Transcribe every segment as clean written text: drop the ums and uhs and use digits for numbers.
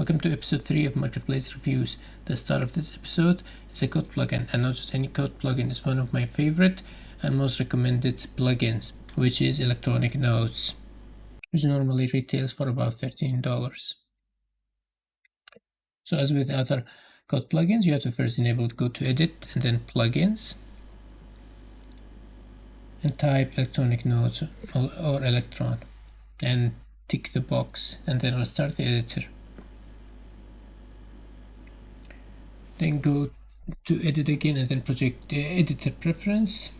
Welcome to episode 3 of Marketplace Reviews. The star of this episode is a code plugin, and not just any code plugin, it's one of my favorite and most recommended plugins, which is Electronic Notes, which normally retails for about $13. So as with other code plugins, you have to first go to Edit and then Plugins, and type Electronic Notes or Electron, and tick the box, and then restart the editor. Then go to edit again, and then project editor preference,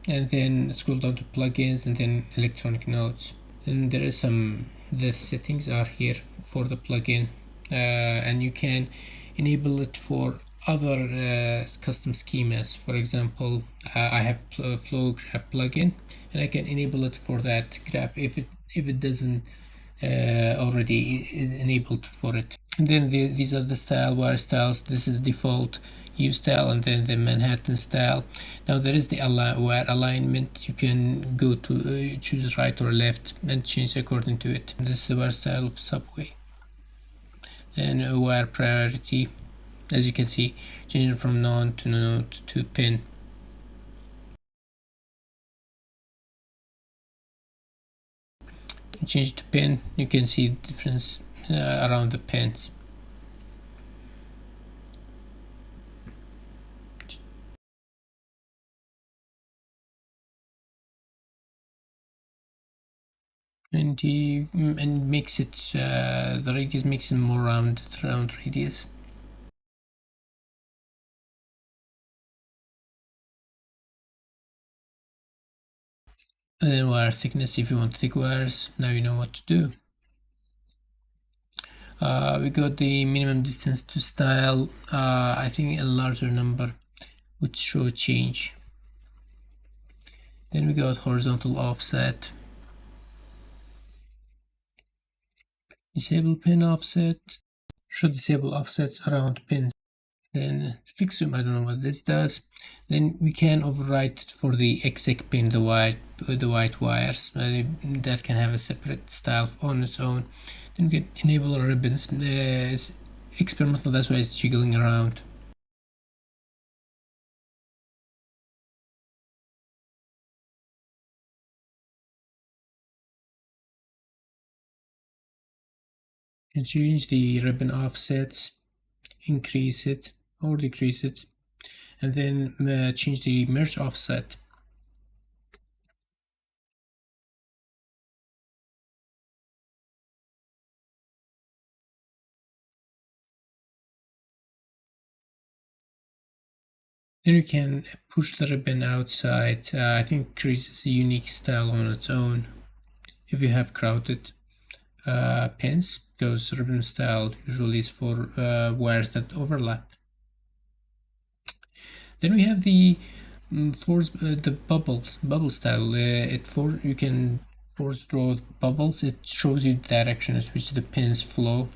and then scroll down to plugins, and then electronic notes. And there is the settings are here for the plugin, and you can enable it for other custom schemas. For example, I have flow graph plugin, and I can enable it for that graph if it doesn't already is enabled for it. And then these are the wire styles. This is the default U style, and then the Manhattan style. Now there is the wire alignment. You can go to choose right or left and change according to it. This is the wire style of Subway. And wire priority, as you can see, changing from non to node to pin. Change to pin, you can see the difference around the pins. And makes it the radius makes it more round radius. And then wire thickness, if you want thick wires, now you know what to do. We got the minimum distance to style. I think a larger number would show a change. Then we got horizontal offset, disable pin offset, should disable offsets around pins. Then fix zoom, I don't know what this does. Then we can overwrite it for the exec pin, the white wires. That can have a separate style on its own. Then we can enable ribbons. It's experimental, that's why it's jiggling around. You can change the ribbon offsets, increase it or decrease it, and then change the merge offset. Then you can push the ribbon outside. I think it creates a unique style on its own if you have crowded pins, because ribbon style usually is for wires that overlap. Then we have the the bubble style. You can force draw bubbles. It shows you the direction at which the pins flow.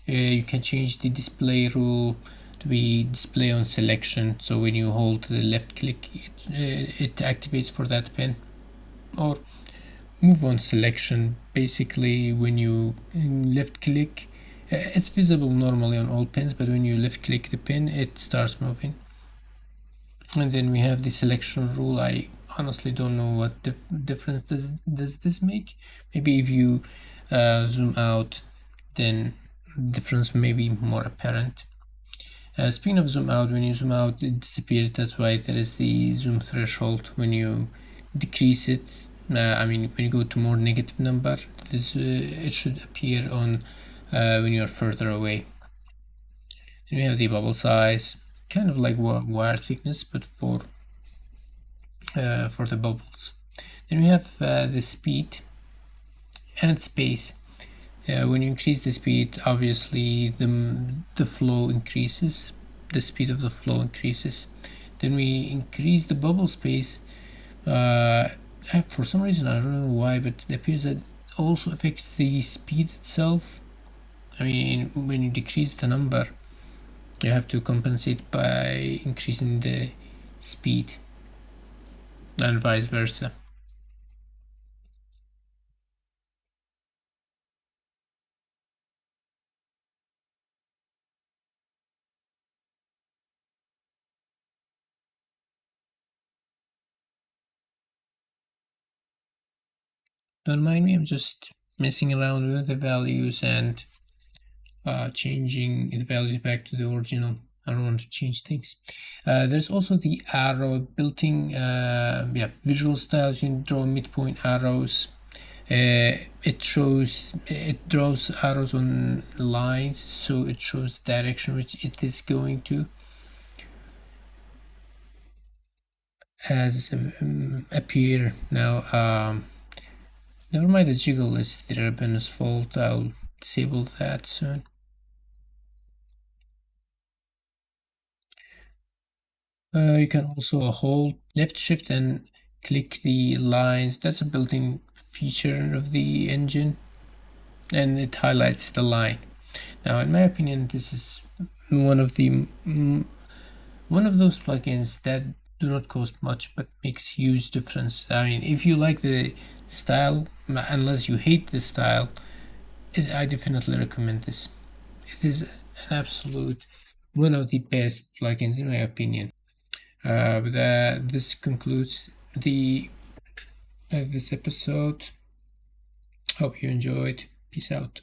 You can change the display rule to be display on selection, so when you hold the left click, it activates for that pin. Or move on selection, basically when you left click, it's visible normally on all pins, but when you left click the pin, it starts moving. And then we have the selection rule. I honestly don't know what difference does this make. Maybe if you zoom out, then difference may be more apparent. Speaking of zoom out, when you zoom out it disappears. That's why there is the zoom threshold. When you decrease it, when you go to more negative number, it should appear on when you are further away. Then we have the bubble size, kind of like wire thickness, but for the bubbles. Then we have the speed and space. When you increase the speed, obviously the flow increases, the speed of the flow increases. Then we increase the bubble space. For some reason, I don't know why, but it appears that also affects the speed itself. When you decrease the number, you have to compensate by increasing the speed, and vice versa. Don't mind me, I'm just messing around with the values and changing the values back to the original. I don't want to change things. There's also the arrow built-in visual styles. You can draw midpoint arrows. It draws arrows on lines, so it shows the direction which it is going to. As appear now. Never mind the jiggle is the ribbon's fault. I'll disable that soon. You can also hold left shift and click the lines. That's a built-in feature of the engine, and it highlights the line. Now, in my opinion, this is one of the one of those plugins that do not cost much but makes huge difference. I mean, if you like the style, unless you hate the style, I definitely recommend this. It is an absolute one of the best plugins in my opinion. This concludes the this episode. Hope you enjoyed. Peace out.